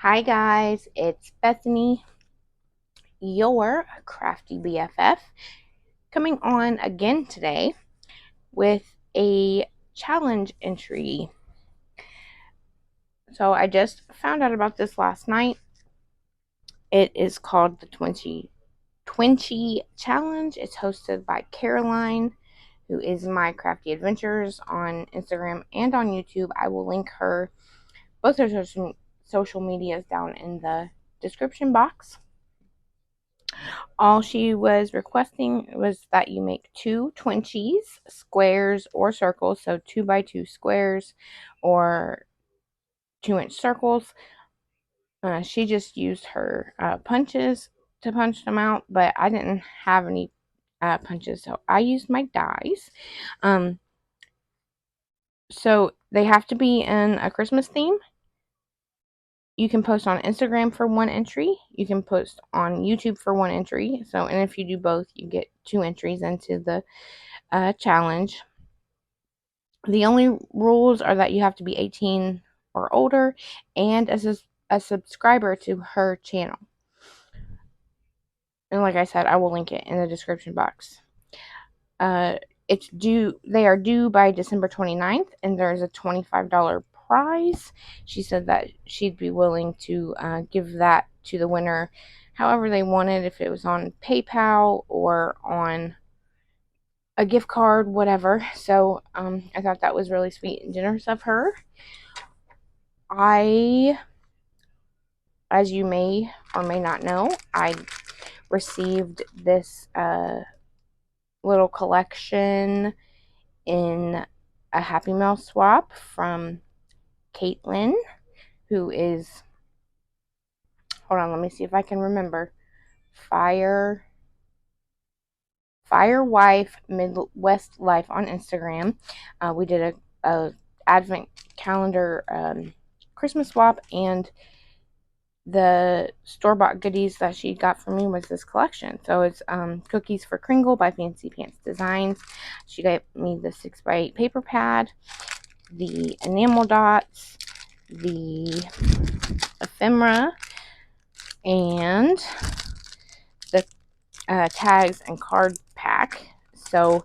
Hi guys, it's Bethany, your crafty BFF, coming on again today with a challenge entry. So I just found out about this last night. It is called the Twinchie Challenge. It's hosted by Caroline, who is My Crafty Adventures on Instagram and on YouTube. I will link her both her social medias down in the description box. All she was requesting was that you make 2 Twinchies, squares or circles, so 2x2 squares or 2-inch circles. She just used her punches to punch them out, but I didn't have any punches, so I used my dies. So they have to be in a Christmas theme. You can post on Instagram for 1 entry. You can post on YouTube for 1 entry. So, and if you do both, you get 2 entries into the challenge. The only rules are that you have to be 18 or older and a subscriber to her channel. And like I said, I will link it in the description box. They are due by December 29th, and there's a $25 prize. She said that she'd be willing to give that to the winner however they wanted, if it was on PayPal or on a gift card, whatever. So I thought that was really sweet and generous of her. As you may or may not know, I received this little collection in a Happy Mail swap from Caitlin, who is, hold on, let me see if I can remember, Firewife Midwest Life on Instagram. We did a advent calendar Christmas swap, and the store-bought goodies that she got for me was this collection. So it's Cookies for Kringle by Fancy Pants Designs. She got me the 6x8 paper pad, the enamel dots, the ephemera, and the tags and card pack. So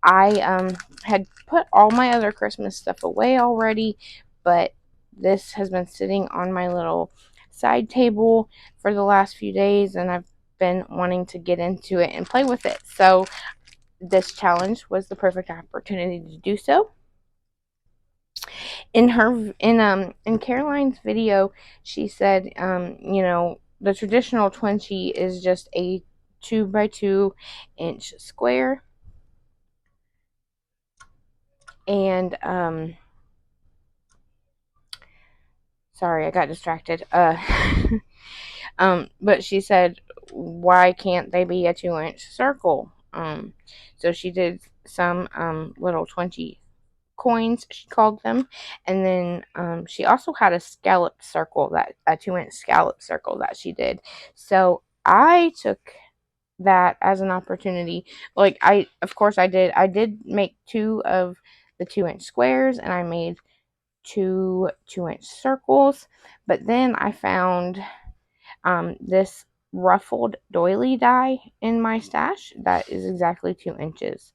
I had put all my other Christmas stuff away already, but this has been sitting on my little side table for the last few days, and I've been wanting to get into it and play with it. So this challenge was the perfect opportunity to do so. In Caroline's video, she said, the traditional Twinchie is just a 2x2 inch square, and sorry, I got distracted. But she said, why can't they be a 2-inch circle? So she did some little Twinchie coins, she called them, and then she also had a scallop circle, that a 2-inch scallop circle that she did. So I took that as an opportunity. Like, of course I did make 2 of the 2-inch squares, and I made 2 2-inch circles, but then I found this ruffled doily die in my stash that is exactly 2 inches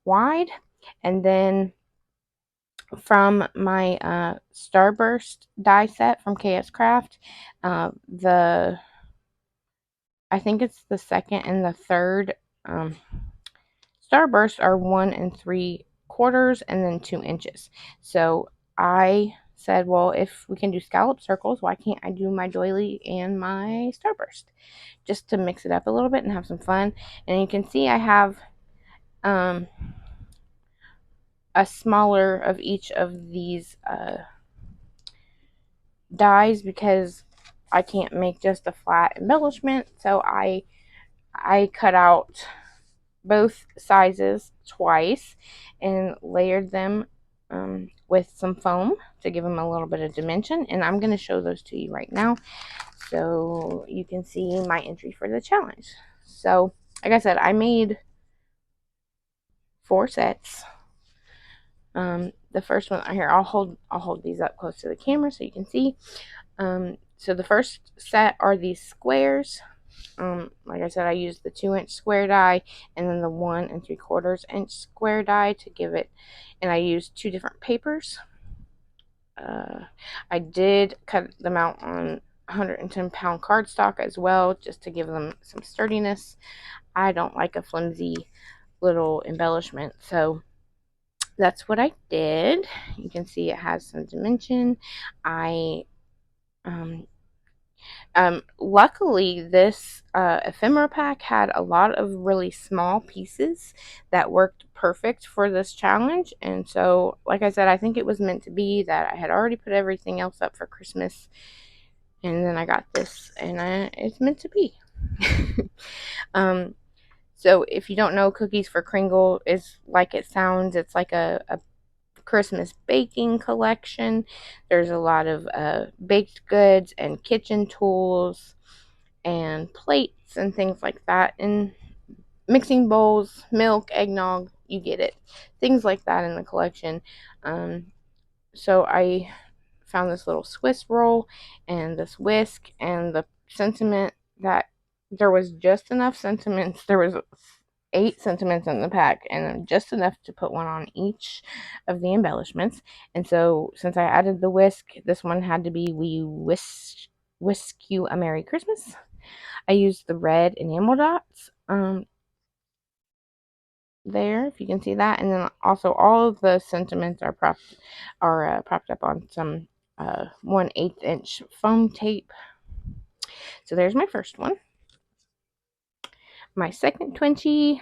wide. And then from my Starburst die set from KS Craft, I think it's the second and the third Starbursts are 1 3/4 and then 2 inches. So I said, well, if we can do scallop circles, why can't I do my doily and my Starburst? Just to mix it up a little bit and have some fun. And you can see I have a smaller of each of these dies, because I can't make just a flat embellishment. So I cut out both sizes twice and layered them with some foam to give them a little bit of dimension, and I'm going to show those to you right now so you can see my entry for the challenge. So like I said, I made 4 sets. The first one here, I'll hold these up close to the camera so you can see. So the first set are these squares. Like I said, I used the 2-inch square die and then the 1 3/4 inch square die to give it, and I used 2 different papers. I did cut them out on 110-pound cardstock as well, just to give them some sturdiness. I don't like a flimsy little embellishment, so that's what I did. You can see it has some dimension. I luckily, this ephemera pack had a lot of really small pieces that worked perfect for this challenge. And so, like I said, I think it was meant to be that I had already put everything else up for Christmas. And then I got this, and it's meant to be. um, so, if you don't know, Cookies for Kringle is like it sounds. It's like a Christmas baking collection. There's a lot of baked goods and kitchen tools and plates and things like that, and mixing bowls, milk, eggnog, you get it. Things like that in the collection. So I found this little Swiss roll and this whisk and the sentiment that there was just enough sentiments. There was 8 sentiments in the pack and just enough to put one on each of the embellishments. And so since I added the whisk, this one had to be We Whisk You a Merry Christmas. I used the red enamel dots there, if you can see that, and then also all of the sentiments are propped up on some 1/8 inch foam tape. So there's my first one. My second Twinchie,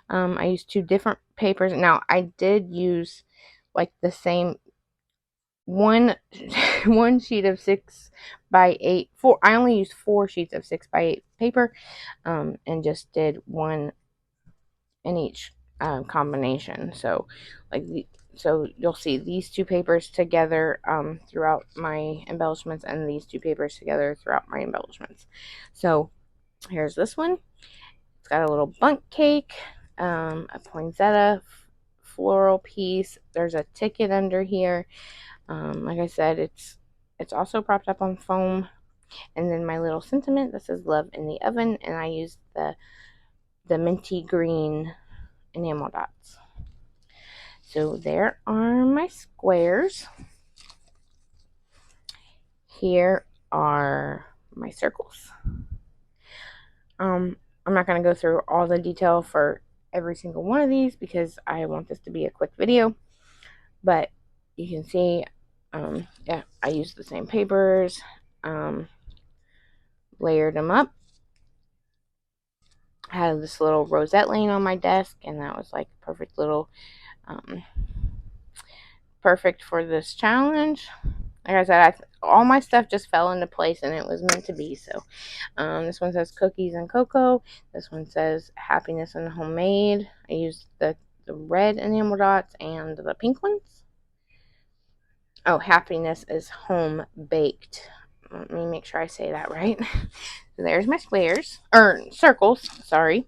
I used 2 different papers. Now I did use like the same one one sheet of 6x8. I only used 4 sheets of 6x8 paper, and just did one in each combination. So so you'll see these 2 papers together throughout my embellishments, and these 2 papers together throughout my embellishments. So here's this one. It's got a little bundt cake, a poinsettia floral piece. There's a ticket under here. Like I said, it's also propped up on foam. And then my little sentiment that says love in the oven, and I used the minty green enamel dots. So there are my squares. Here are my circles. I'm not going to go through all the detail for every single one of these because I want this to be a quick video. But you can see, yeah, I used the same papers, layered them up. I had this little rosette laying on my desk, and that was like perfect little, perfect for this challenge. Like I said, all my stuff just fell into place, and it was meant to be. So this one says cookies and cocoa. This one says happiness and homemade. I used the red enamel dots and the pink ones. Oh, happiness is home baked. Let me make sure I say that right. So there's my squares, or circles, sorry.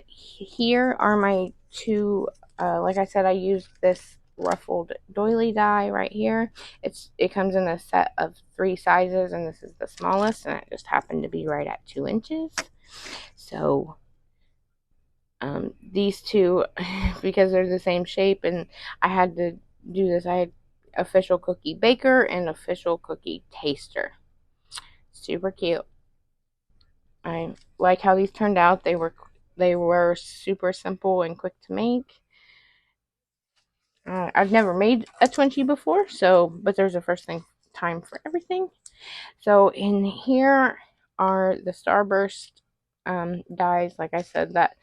Here are my 2, like I said, I used this ruffled doily die right here. It comes in a set of 3 sizes, and this is the smallest, and it just happened to be right at 2 inches. So these 2, because they're the same shape, and I had to do this, I had official cookie baker and official cookie taster. Super cute. I like how these turned out. They were super simple and quick to make. I've never made a Twinchie before, but there's a first time for everything. So in here are the Starburst dies. Like I said, that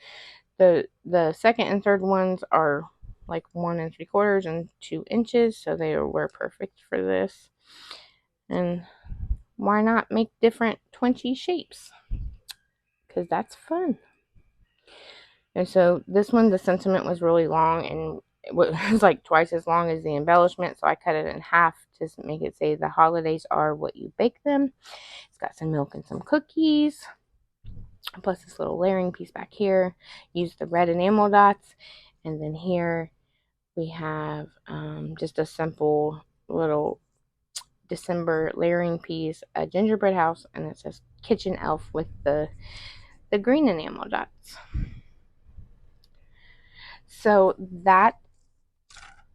the second and third ones are like 1 3/4 and 2 inches, so they were perfect for this. And why not make different Twinchie shapes? Because that's fun. And so this one, the sentiment was really long, and it was like twice as long as the embellishment, so I cut it in half to make it say the holidays are what you bake them. It's got some milk and some cookies, plus this little layering piece back here. Use the red enamel dots, and then here we have just a simple little December layering peas, a gingerbread house, and it says kitchen elf with the green enamel dots. So that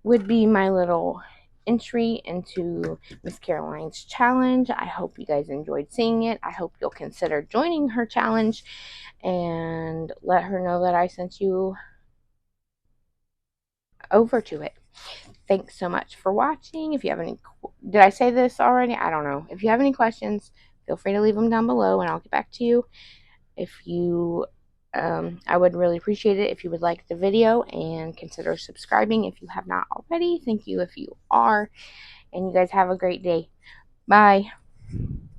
would be my little entry into Miss Caroline's challenge. I hope you guys enjoyed seeing it. I hope you'll consider joining her challenge and let her know that I sent you over to it. Thanks so much for watching. If you have any, did I say this already? I don't know. If you have any questions, feel free to leave them down below and I'll get back to you. If you, I would really appreciate it if you would like the video and consider subscribing if you have not already. Thank you if you are. And you guys have a great day. Bye.